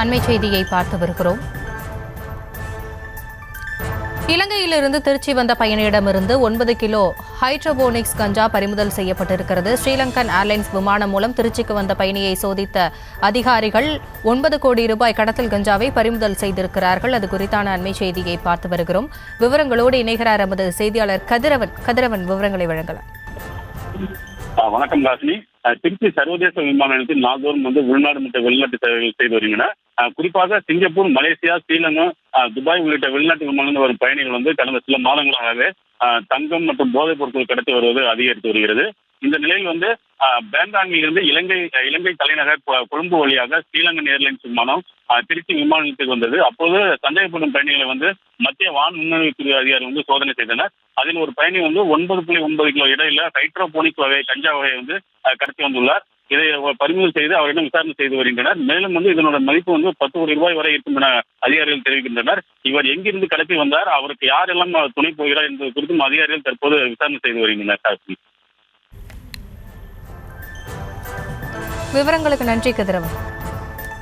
அண்மை செய்தியை பார்த்து வருகிறோம். இலங்கையிலிருந்து திருச்சி வந்த பயணியிடமிருந்து 9 கிலோ ஹைட்ரோபோனிக்ஸ் கஞ்சா பறிமுதல் செய்யப்பட்டிருக்கிறது. ஸ்ரீலங்கன் ஏர்லைன்ஸ் விமானம் மூலம் திருச்சிக்கு வந்த பயணியை சோதித்த அதிகாரிகள் 9 கோடி ரூபாய் கடத்தல் கஞ்சாவை பறிமுதல் செய்திருக்கிறார்கள். அது குறித்தான அண்மை செய்தியை பார்த்து வருகிறோம். விவரங்களோடு இணைகிறார் எமது செய்தியாளர் கதிரவன் விவரங்களை வழங்கலாம். வணக்கம் ராசினி. திருச்சி சர்வதேச விமான நிலையத்தில் நாள்தோறும் உள்நாடு மற்றும் வெளிநாட்டு சேவைகள் செய்து வருகின்றன. குறிப்பாக சிங்கப்பூர், மலேசியா, ஸ்ரீலங்கா, துபாய் உள்ளிட்ட வெளிநாட்டு விமானங்கள் வரும் பயணிகள் கடந்த சில மாதங்களாகவே தங்கம் மற்றும் போதைப் பொருட்கள் கடத்தி வருவது அதிகரித்து வருகிறது. இந்த நிலையில் பேங்காங்கில் இருந்து இலங்கை தலைநகர் கொழும்பு வழியாக ஸ்ரீலங்கன் ஏர்லைன்ஸ் விமானம் திருச்சி விமான நிலையத்துக்கு வந்தது. அப்போது சந்தேகப்படும் பயணிகளை மத்திய வான் முன்னறிவிப்பு அதிகாரி சோதனை செய்தனர். அதில் ஒரு பயணி 9.9 கிலோ இடையில ஹைட்ரோபோனிக் வகை கஞ்சா வகையை கடத்தி வந்துள்ளார். இதை பறிமுதல் செய்து அவரிடம் விசாரணை செய்து வருகின்றனர். மேலும் இதனோட மதிப்பு 10 கோடி ரூபாய் வரை இருக்கும் என அதிகாரிகள் தெரிவிக்கின்றனர். இவர் எங்கிருந்து கடத்தி வந்தார், அவருக்கு யாரெல்லாம் துணை போகிறார் என்பது குறித்தும் அதிகாரிகள் தற்போது விசாரணை செய்து வருகின்றனர். விவரங்களுக்கு நன்றி கதிரவன்.